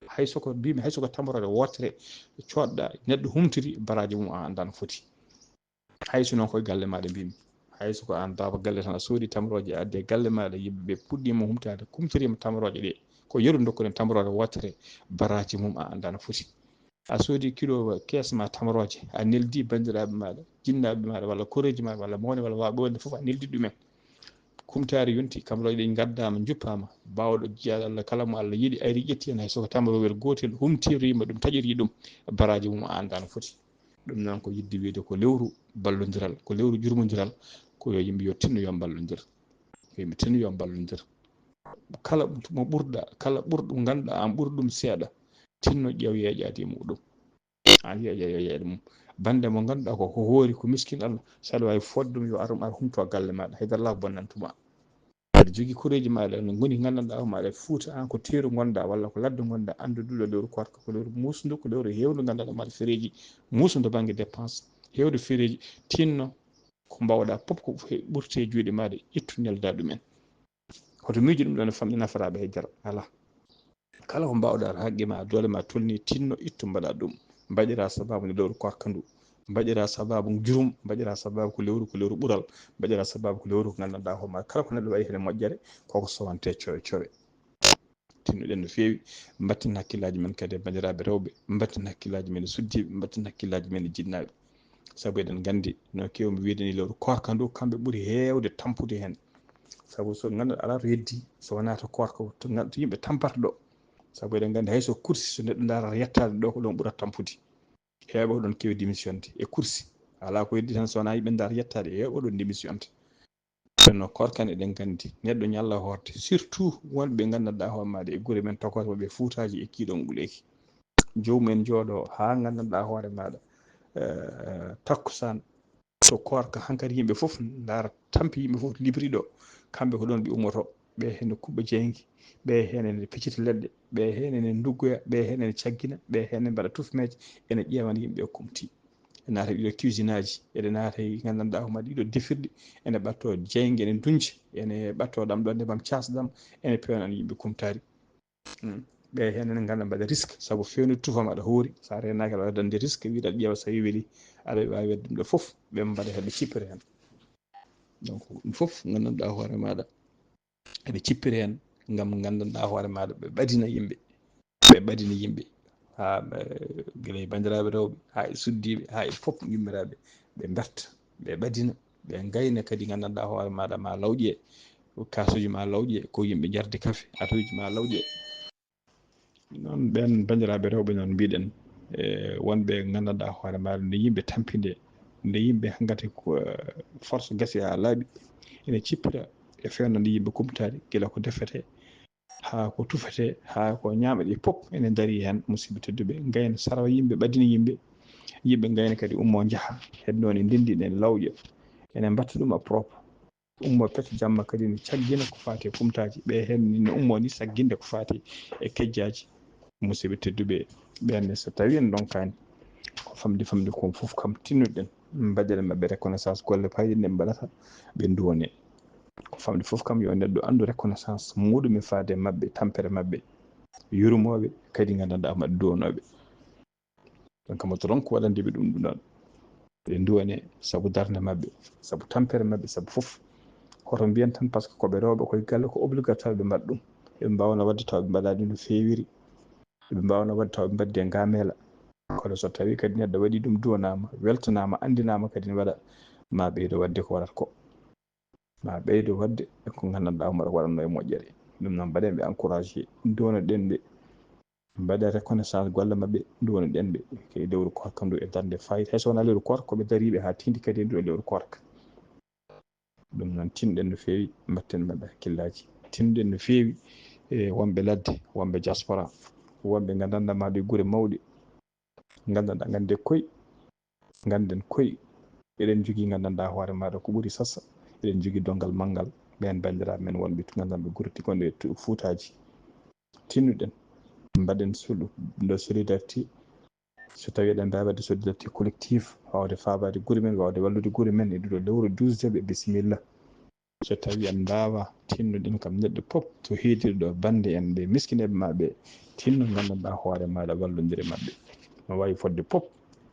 haysoko mbimi haysoko tamorode wotere coɗɗa neɗɗo humtiri baraji mum a anda no foti hayso noon koye galle maɗa mbimi hayso ko an baba galle tan a soodi tamroje adde e galle maɗa yimɓeɓe puɗɗima humtade kumtorima tamroje ɗe ko yeru dokkuɗen tamrode wotere baraji mum a anda no foti a soodi kilo kees ma tamroje a neldi bandiraɓe maɗa jinnaɓe maɗa walla koreji maɗa walla mawni walla waɓe wonde foof a neldi ɗumen kumtari yonti tamroje ɗe gaddama juppama bawɗo jiiya Allah kala mo Allah yiiɗi ari ƴetti hen haysoko tamrowel gotel humtirima ɗum taƴiri ɗum baraji mum a anda no foti ɗum noon ko yidde wiide ko lewru ballodiral ko lewru jurmodiral ko yo yimɓe yo tinno yo ballodir ko yimɓe tinno yo ballodir kala mo ɓurɗa kala ɓurɗo ganduɗa an ɓuri ɗum seeɗa tinno ƴeew yeeƴade e muɗum an yeeƴa mum bande mo ganduɗa ko hoori ko miskin Allah saɗa wawi fodde ɗum yo ar humto galle maɗa haydara ala ko bonnantuma aɗa jogui koreji maɗa no goni gandanɗa hoore maɗa Fouta an ko teeru gonɗa walla ko ladde gonɗa anduɗuɗo lewru korka ko lewru musdu ko lewru hewdu gandanɗa maɗa fereji musdu banggue dépense hewde fereji tinno ko mbawɗa foof ko ɓurte juuɗe maɗa ƴettu nelda ɗumen hoto miijo ɗum ɗo ne famɗi nafaraɓe haydara ala kala ko mbawɗa haqqe ma doole ma tolni tinno ittu mbaɗa ɗum mbaɗira sababu nde lewru korka ndu mbaɗira sababu jurum mbaɗira sababu ko lewru ɓuural mbaɗira sababu ko lewru ko gandanɗa hoorema kala ko neɗɗo waɗi hen moƴƴere koko sowante cowe cowe tinnoɗen no fewi batten hakkillaji men kadi e bandiraɓe rewɓe batten hakkillaji men e suddiɓe batten hakkillaji men e jinnaɓe saabu eɗen gandi no kewmi wiide ni lewru korka ndu kamɓe ɓuuri hewde tampude hen saabu so ganduɗa ala to heddi so wona to korka to yimɓe tampata ɗo saabu eɗen gandi hayso kursi so neɗɗo darata yettade ɗo ko ɗon ɓuurata tampude hewɓe ko ɗon kewi démissionde e kursi ala ko heddi tan so wona yimɓe darata yettade hewɓe ɗon démissionde no korkan eɗen gandi neɗɗo ñalla horde surtout wonɓe gandanɗa hoore maɗa e guure men tokotoɓe Foutaji e kiiɗon nguleyki jomumen jooɗo ha gandanɗa hoore maɗa takkusan so korka hankkadi yimɓe foof daara tampi yimɓe foof libri ɗo kamɓe ko ɗon ɓe ummoto ɓe hene kuɓɓa jeygu ɓe hen ene piccita leɗɗe ɓe hen ene duggoya ɓe hen ene caggina ɓe hen ene mbaɗa tufmeje ene ƴewana yimɓe kumti ene naata ɗiɗo cuisine aji ene naata gandanɗa hoorema ɗiɗo defirɗe ene ɓatto jeygue ene dunci ene ɓatto ɗam ɗon nebam casɗam ene pewnana yimɓe kumtari ɓe hen ene ganda mbaɗa risque saabu fewnude tufam aɗa hoori sa renaki aɗa wawi dañde risque wiiɗa aɗa ƴeewa so tawi weeli aɗa wawi wadde ɗum ɗo foof ɓe mbaɗa hen ɓe cippira hen donc ɗum foof gandanɗa hoore maɗa eɓe cippira hen gam gandanɗa hoore maɗa ɓe ɓadina yimɓe ha guila bandiraɓe rewɓe ha e suddiɓe ha e foof yummiraɓe ɓe berta ɓe ɓadina ɓe gayna kadi gandanɗa hoore maɗa ma lawƴe kasuji ma lawƴe ko yimɓe jarde kaafe atuji ma lawƴe noon ɓen bandiraɓe rewɓe noon mbiɗen e wonɓe gandanɗa hoore maɗa nde yimɓe tampinde nde yimɓe hankkadi ko force gaasi ha laaɓi ene cippira e fewnande yimɓe kumtari guila ko defete ha ko tufete ha ko ñameɗe foof ene daari hen musidɓe tedduɓe gayna sarawa yimɓe ɓadina yimɓe gayna kadi ummo jaaha heddo ne ndendina ene lawƴa ene mbatta ɗum à propre ummo pete jamma kadi ne caggina ko fati e kumtaji ɓe hen ne ummo ni sagguinde ko fati e kejjaji musidɓe tedduɓe ɓenne so tawi en donkani ko famde ko foof kam tinnuɗen mbaɗen mabɓe reconnaissance golle payɗe ɗe mbaɗata ɓe duwone ko famde foof kam yo neɗɗo andu reconnaissance muɗum e faade mabɓe tampere mabɓe yurmoɓe kadi gandanɗa maɗa duwanoɓe donc moto ronku waɗandeɓe ɗum ɗon ɓe duwane saabu darde mabɓe saabu tampere mabɓe saabu foof koto mbiyen tan par ce que koɓe rewɓe koye galle ko obligatoire ɓe mbaɗa ɗum ɓe mbawna wadde taw ɓe mbaɗani no fewiri ɓe mbawna wadde taw ɓe mbaddi e ngamela kono so tawi kadi neɗɗo waɗi ɗum duwanama weltanama andinama kadi ne waɗa ma ɓeydo wadde ko waɗata ko ma ɓeydo wadde ko gandanɗa hoorema waɗanno e moƴƴere ɗum noon mbaɗenɓe encouragé duwanoɗen ɓe mbaɗe reconnaissance golle mabɓe duwanoɗen ɓe e lewru korka ndu e darde fayida hayso wona lewru korka koɓe daariɓe ha tindi kadi e ndu e lewru korka ɗum noon tinɗen no fewi batten mabɓe hakkillaji tinɗen no fewi e wonɓe ladde wonɓe diaspora wonɓe gandanɗa maɗo e guure mawɗe gandanɗa gande koye ganden koy eɗen jogui gandanɗa hoore maɗa ko ɓuuri sassa eɗen jogui dongal manggal ɓen bandiraɓe men wonɓe gandanɓe gurti gonɗe Fuutaji tinnuɗen mbaɗen suuɗu de solidarité so tawi eɗen mbawi wadde solidarité collective wawde fabade guure men wawde wallude guure men e ɗiɗo lewru 12 jaɓe bisimilla so tawi en mbawa tinnuɗen kam neɗɗo pop to heediri ɗo bande en ɓe miskineɓe maɓe tinno gandanɗa hoore maɗa wallodire mabɓe no wawi fodde pop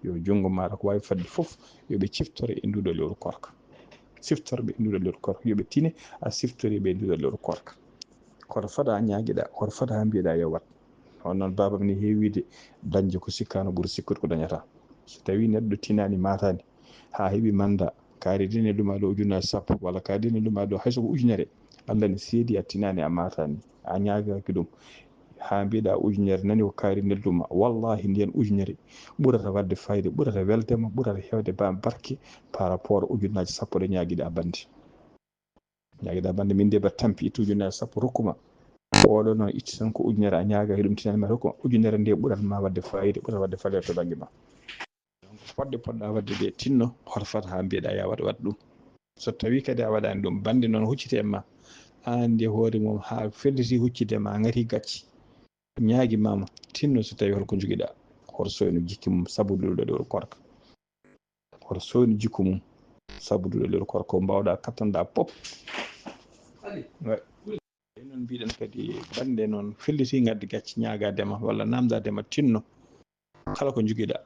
yo junggo maɗa ko wawi fodde foof yoɓe ciftore e nduɗo lewru korka siftorɓe e nduɗo lewru korka yoɓe tine a siftoriɓe e nduɗo lewru korka koto fada ñaguiɗa koto fada mbiyeɗa yo wat on noon babam ni heewide dañde ko sikkano ɓuuri sikkude ko dañata so tawi neɗɗo tinani matani ha heeɓi manda kaari dine ɗuma ɗo ujunnaje sappo walla kaari dine ɗuma ɗo hayso ko ujunere Allah ne seedi a tinani a matani a ñagaki ɗum ha mbiɗa ujunere nani ko kaari nelduma wallahi ndiyen ujunere ɓurata wadde fayde ɓurata weldema ɓurata hewde barke par rapport ujunnaje sappo ɗe ñaguiɗa bande ñaguiɗa bande min de mbaɗa tampi itta ujunnaje sappo rokkuma oɗo noon itti tan ko ujunere a ñagaki ɗum tinani ma rokkuma ujunere nde ɓuratma wadde fayida ɓurata wadde falere to banggue ma donc fodde poɗɗa wadde de tinno hoto fata ha mbiyeɗa ya waɗa ɗum so tawi kadi a waɗani ɗum bande noon huccite e ma an andi hoore mum ha felliti huccide ma gati gacci ñaagui mama tinno so tawi holko joguiɗa hoto soyno jikki mum sabuduɗo lewru korka hoto soyno jikku mum sabuduɗo lewru korka ko mbawɗa kattanɗa pop noon mbiɗen kadi bande noon felliti gaddi gacci ñagadema walla namdadema tinno kala ko joguiɗa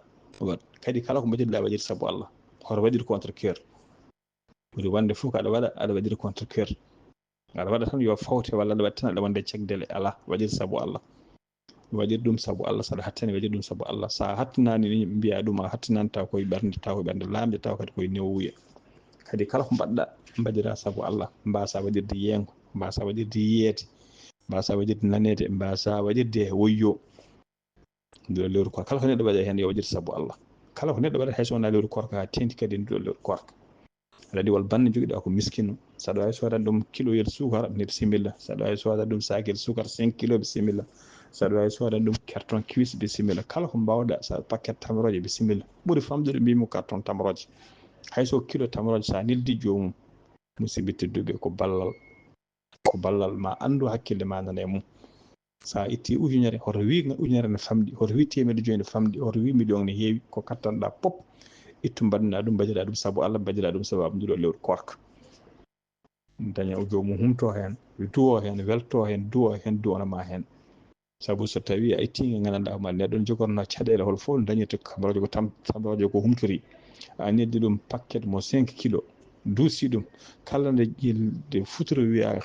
wat kadi kala ko mbaɗirɗa waɗir saabu Allah hoto waɗir contre cœur ɓuri wonde fof ko aɗa waɗa aɗa waɗira contre cœur aɗa waɗa tan yo fawte walla aɗa waɗa tan aɗa wonde cagdele ala waɗir saabu Allah waɗir ɗum saabu Allah saɗa hattani waɗir ɗum saabu Allah sa hattinani ni mbiya ɗum a hattinani taw koye ɓernde taw koye ɓernde lamde taw kadi koye newuya kadi kala ko mbaɗɗa mbaɗira saabu Allah mbasa waɗirde yeengo mbasa waɗirde yiyede mbasa waɗirde nanede mbasa waɗirde woyyo nduɗo lewru korka kala ko neɗɗo waɗa hen yo waɗir saabu Allah kala ko neɗɗo waɗata hayso wona lewru korka ha tengti kadi nduɗo lewru korka aɗa andi wol bande joguiɗa ko miskino saɗa wawi sodande ɗum kiloyel sukara bisimilla saɗa wawi sodande ɗum sakuel sukara 5 kilo bisimilla saɗa wawi sodande ɗum carton cuisse bisimilla kala ko mbawɗa sa paquet tamroje bisimilla ɓuuri famɗude mbimo carton tamroje hayso kilo tamroje sa nildi jomum musidɓe tedduɓe ko ballal ma andu hakkille ma nana e mum sa itti ujunere hoto wi ujunere ne famɗi hoto wi temedde joyyi ne famɗi hoto wi million ne heewi ko kattanɗa pop ittu mbaɗɗa ɗum mbaɗira ɗum saabu Allah mbaɗira ɗum saabu abduɗo lewru korka daña o jomum humto hen duwo hen welto hen duwo hen duwanama hen saabu so tawi a itti gandanɗa ma neɗɗo jogorno caɗele hol fof dañirta tamroje ko tamroje ko humtori a neddi ɗum paquet mo 5 kilo duusi ɗum kala nde ƴilde futuro wiya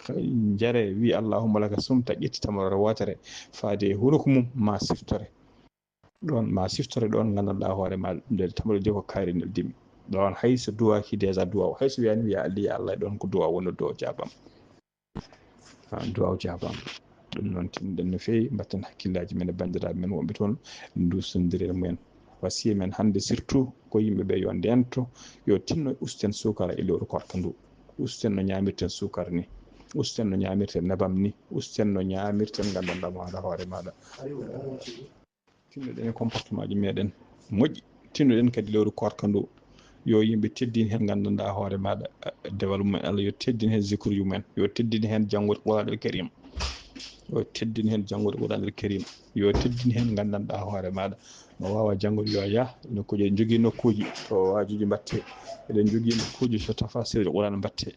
jaare wi allahumma laka sumta ƴetti tamrore wotere faade huruko mum ma siftore ɗon gandanɗa hoore ma nde tamrode de ko kaari neldimi ɗon hayso duwaki déjà duwaw hayso wiyani wiya aliya Allah e ɗon ko duwaw woni duwaw jabam duwaw jabam ɗum noon tinɗen no fewi mbatten hakkillaji men e bandiraɓe men wonɓe toon dusodiri e mumen wasiya men hande surtout ko yimɓeɓe yo ndento yo tinno usten sukara e lewru korka ndu usten no ñamirten sukara ni usten no ñamirten nebam ni usten no ñamirten gandanɗa maɗa hoore maɗa tinnoɗen e comportement ji meɗen moƴƴi tinnoɗen kadi lewru korka ndu yo yimɓe teddin hen gandanɗa hoore maɗa développement Allah yo teddin hen zikruji mumen yo teddin hen janggode Qur'anul Karim yo teddin hen janggode Qur'anul Karim yo teddin hen gandanɗa hoore maɗa mo wawa janggode yo yaah nokkuji eɗen jogui nokkuji to wajuji mbatte eɗen jogui nokkuji to tafasirde Qur'an mbatte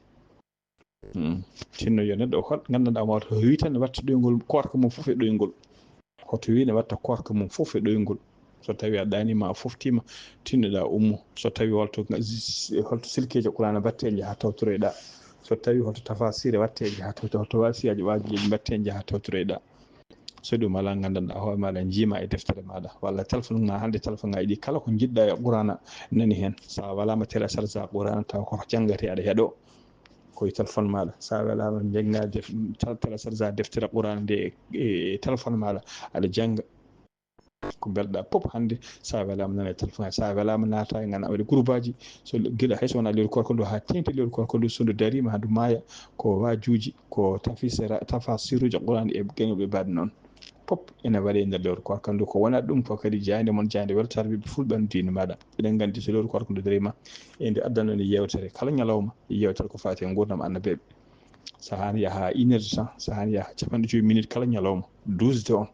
tinno yo neɗɗo hol gandanɗa mo to wi tan ne watta ɗoygol korka mum foof e ɗoygol hoto wi ne watta korka mum foof e ɗoygol so tawi a ɗanima a foftima tinnoɗa ummo so tawi holto silkeje Qur'ana mbatte jaaha tawtoroyɗa so tawi holto tafasire watte jaaha tawtoroyɗa holto wajibi mbatte jaaha tawtoroyɗa so ɗum ala gandanɗa hoore maɗa jiima e deftere maɗa walla téléphone ma hande téléphone ngaji ɗi kala ko jiɗɗa e Qur'ana nani hen sa walama télécharge Qur'ana taw ko janggate aɗa heeɗo koye téléphone maɗa sa welama jangga télécharge deftere Qur'ana nde e téléphone maɗa aɗa jangga ko belɗa pop hande sa welama nana e téléphone sa welama naata e ganda waɗi groupe aji so guila hayso wona lewru korka ndu ha tengti lewru korka ndu so ndu darima handu maaya ko wajuji ko tafasiruji Qur'ana e gañoɓe mbaɗi noon pop ene waɗe nder lewru korka ndu ko wona ɗum ko kadi jayde mon jayde weltare ɓe fulɓe diine maɗa eɗen gandi so lewru korka ndu darima e nde addano yewtere kala ñalawma yewtere ko fati e gurdam annabeɓe sahani yaha 1 heure de temps sahani yaha 5 minutes kala ñalawma 12 on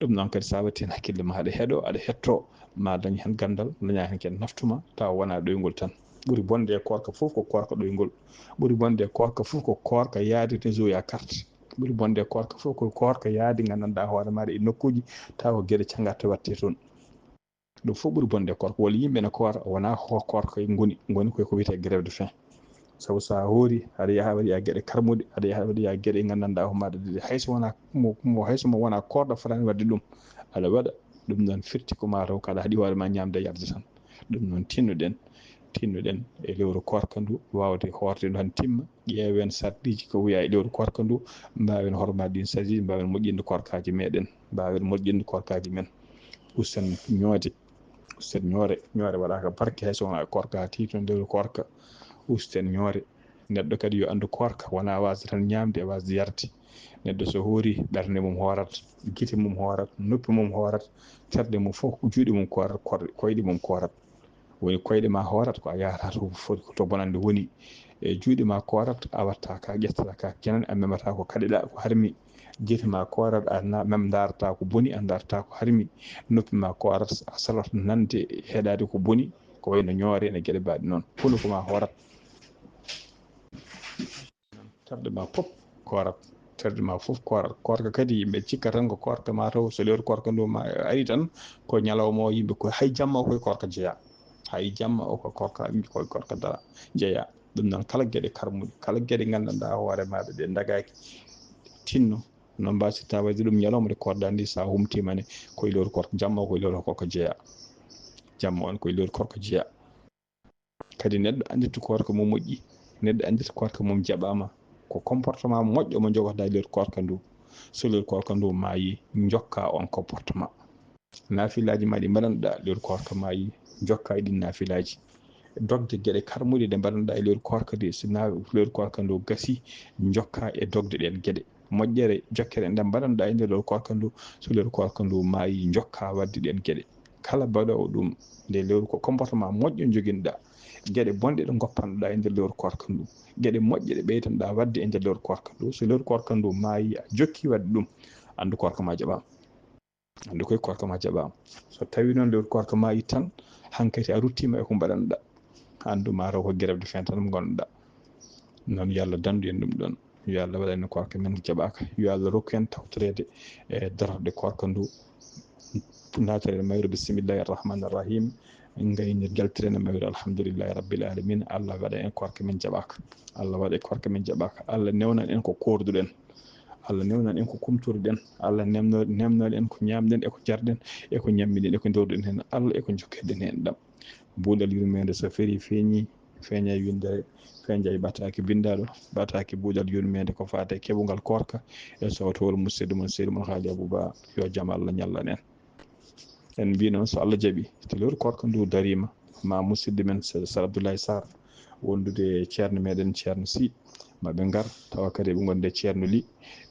ɗum noon kadi sa watti hen hakkille ma aɗa heeɗo aɗa hetto ma dañ hen gandal daña hen ken naftuma taw wona ɗoygol tan ɓuuri bonde e korka fof ko korka ɗoygol ɓuuri bonde e korka fof ko korka yaade réseau ya carte ɓuuri bonde e korka fof ko korka yaade gandanɗa hoore maɗa e nokkuji taw gueɗe caggatte watte toon ɗum fof ɓuuri bonde e korka walla yimɓe ne koora wona ho korka goni koyko wiyete grève de faim sabu sa hoori aɗa yaha waɗi ya gueɗe karmude aɗa yaha waɗi ya gueɗe gandanɗa ho maɗa ɗiɗi hayso mo wona korɗo fotani wadde ɗum aɗa waɗa ɗum noon firti ko mataw kaɗa haɗi hoorema ñamde yarde tan ɗum noon tinnuɗen e lewru korka ndu wawde horde ɗo han timma ƴeewen sarɗiji ko wiya e lewru korka ndu mbawen hormade ɗin sarɗiji mbawen moƴƴinde korkaji meɗen mbawen moƴƴinde korkaji men usten ñoore waɗaka barke hayso wona korka tito lewru korka usten ñoore neɗɗo kadi yo andu korka wona wasde tan ñamde e wasde yarde neɗɗo so hoori ɓernde mum hoorat guite mum hoorat noppi mum hoorat terde mum fof juuɗe mum korat koyɗe mum korat woni koyɗe ma hoorat ko a yahata to bonande woni e juuɗe ma korat a watta ka ƴettata ka kenan a memata ko kaɗeɗa ko harmi guite ma korat a mem darata ko boni a darata ko harmi noppi ma korat a salata nande heeɗade ko boni ko wayno ñoore ene gueɗe mbaɗe noon hunukoma ma hoorat terde ma fof korat terde ma fof korat korka kadi yimɓe cikka tan ko korka mataw so lewru korka ndu ma ari tan ko ñalawma o yimɓe ko hay jamma o koye korka jeeya hay jamma o ko korka koye korka dara jeeya ɗum noon kala gueɗe karmuɗe kala gueɗe gandanɗa hoore maɗa ɗe dagaki tinno no mbasirta wadde ɗum ñalawma nde korɗa ndi sa humtimane koye lewru korka jamma o koye lewru korka jeeya jamma on koye lewru korka jeeya kadi neɗɗo andirta korka mum moƴƴi neɗɗo andirta korka mum jaɓama ko comportement moƴƴo mo jogotoɗa e lewru korka ndu so lewru korka ndu maayi jokka on comportement nafilaji ma ɗi mbaɗanoɗa lewru korka maayi jokka e ɗin nafilaji dogde gueɗe karmuɗe ɗe mbaɗanoɗa e lewru korka nde so lewru korka ndu gasi jokka e dogde ɗen gueɗe moƴƴere jokkere nde mbaɗanoɗa e nder lewru korka ndu so lewru korka ndu maayi jokka wadde ɗen gueɗe kala mbaɗowo ɗum nde lewru ko comportement moƴƴo joguinoɗa gueɗe bonɗe ɗe goppanɗa e nder lewru korka ndu gueɗe moƴƴe ɗe ɓeydanɗa wadde e nder lewru korka ndu so lewru korka ndu maayi a jokki wadde ɗum andu korka ma jaɓama andu koye korka ma jaɓama so tawi noon lewru korka maayi tan hankkadi a ruttima e ko mbaɗanoɗa andu mataw ko grève de faim tan gonnoɗa noon yo Allah dandu en ɗum ɗon yo Allah waɗan en korka men jaɓaka yo Allah rokku en tawtorede e darorde korka ndu natore mayru bisimillahi arrahmani arrahim gayni jaltiren mawri alhamdulillahi rabbil alamin Allah waɗa en korka men jaɓaka Allah waɗa korka men jaɓaka Allah newnan en ko korduɗen Allah newnan en ko kumtorɗen Allah nemnani en ko ñamɗen e ko jarɗen e ko ñammiɗen e ko dowɗen hen Allah e ko jokkeɗen hen ɗam buuɗal yurmede so feeri feeñi feeña windere feeña bataki bindaɗo bataki buuɗal yurmede ko fate keɓogal korka e sawtowol musidɗo mon seydi mon haali Abouba yo jaam Allah ñallan en mbi noon so Allah jaaɓi to lewru korka ndu darima ma musidɗo men Sar Abdoulaye Sarr wondude ceerno meɗen ceerno Sy maɓe gar tawa kadi ɓe gonde ceerno Ly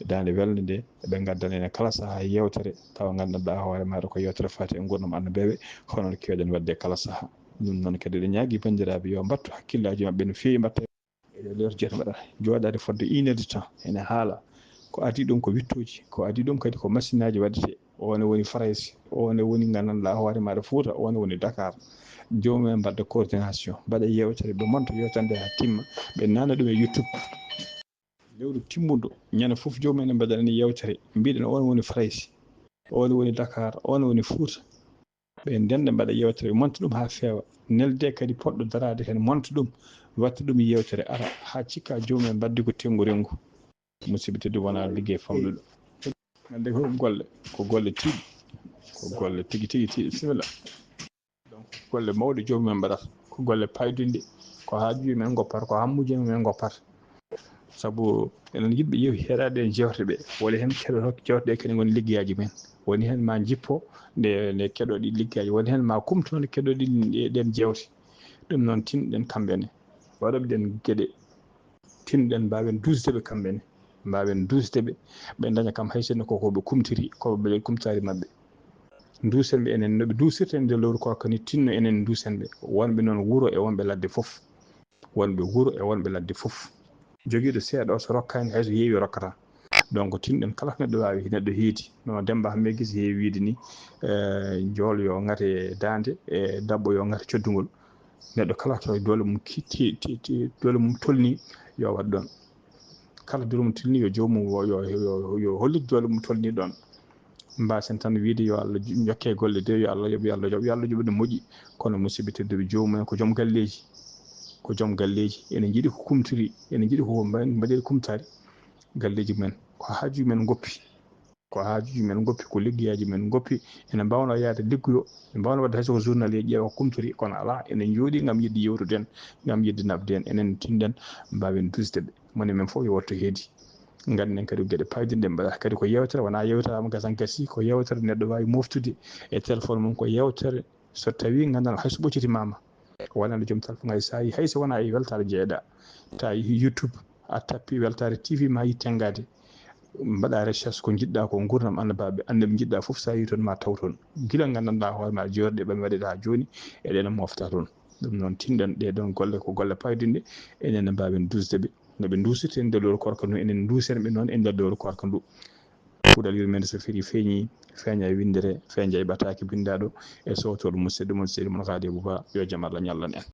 dande welde nde ɓe gaddana en kala saaha yewtere tawa gandanɗa hoore maɗa ko yewtere fati e gurdam annabeɓe hono no kewɗen wadde kala saaha ɗum noon kadi eɗen ñaagui bandiraɓe yo mbattu hakkillaji mabɓe no fewi mbatta e lewru jeeɗa mbaɗa joɗade fodde 1 heure de temps ene haala ko adi ɗum ko wittoji ko adi ɗum kadi ko machine aji waɗete one woni Farays one woni gandanɗa hoore maɗa Fouta one woni Dakar jomumen mbadda coordination mbaɗa yewtere ɓe monta yewtere nde ha timma ɓe nanna ɗum e YouTube lewru timmuɗo ñande foof jomumen mbaɗani yewtere mbiɗen on woni Farays on woni Dakar on woni Fouta ɓe ndenda mbaɗa yewtere monta ɗum ha feewa nelde kadi poɗɗo darade hen monta ɗum watta ɗum yewtere ara ha cikka jomumen mbaddi ko tenggu renggu musidɓe tedduɓe wona ligguey famɗuɗo hande ko golle tiiɗi ko golle tigui tigui bisimilla donc golle mawɗe jomumen mbaɗata ko golle paydude ko hajuji men goppata ko hammuji men goppata saabu enen yimɓe yeehi heeɗade e jewteɓe woni hen keɗoto jewteɗe kadi goni liggueyaji men woni hen ma jippo nde keɗo ɗi liggueyaji woni hen ma kumto nde keɗo ɗen jewte ɗum noon tinnoɗen kamɓene waɗoɓe ɗen gueɗe tinnoɗen mbawen dusdeɓe kamɓene mbawen dusdeɓe ɓe daña kam haysinno koko ɓe kumtiri koɓe ɓe kumtari mabɓe duusen ɓe enen no ɓe dusirta nder lewru korka ni tinno enen duusen ɓe wonɓe noon wuro e wonɓe ladde fof wonɓe wuro e wonɓe ladde fof joguiɗo seeɗa o so rokkani hayso heewi rokkata donc tinɗen kala ko neɗɗo wawi neɗɗo heedi no Demba Hamme Guissé heewi wiide ni joolo yo ngate dande e dabbo yo ngate coddugol neɗɗo kala to doole mum doole mum tolni yo wat ɗon kala doole mum tolni yo jomum yo hollita doole mum tolni ɗon mbasen tan wiide yo Allah jokke golle de yo Allah yoɓ yo Allah joɓi no moƴƴi kono musidɓe tedduɓe jomumen ko joom galleji ene jiiɗi ko kumtiri ene jiiɗi ko mbaɗiri kumtari galleji men ko haajuji men goppi ko liggoyaji men goppi ene mbawno yaade liggoyo ene mbawno wadde hayso ko journal ye ƴeewa ko kumtori kono ala enen jooɗi gam yidde yewtude gam yidde nabden enen tinɗen mbawen dusdeɓe moni men fof yo wattu heedi ganden kadi gueɗe paydiɗe mbaɗa kadi ko yewtere wona yewtere gasan gassi ko yewtere neɗɗo wawi moftude e téléphone mum ko yewtere so tawi gandan hayso ɓoccitimama wonande joom téléphone hay sa yi hayso wona e weltare jeeyaɗa ta yi YouTube a tappi weltare TV ma yi tengade mbaɗa recherche ko jiɗɗa ko gurdam annabi jiɗɗa foof sa yi toon ma taw toon guila gandanɗa hoore ma jorde ɓe waɗiɗa ha joni eɗen mofta toon ɗum noon tinɗen ɗeɗon golle ko golle paydiɗe enen mbawen dusdeɓe noɓe dusirta e nder lewru korka ndu enen dusenɓe noon e nder lewru korka ndu kuuɗal yurmede so firi feeñi feeña e windere feeña e ɓataki bindaɗo e sowtoro musidɗo mon seydi moon Kadibou Ba yo jaam Allah ñallan en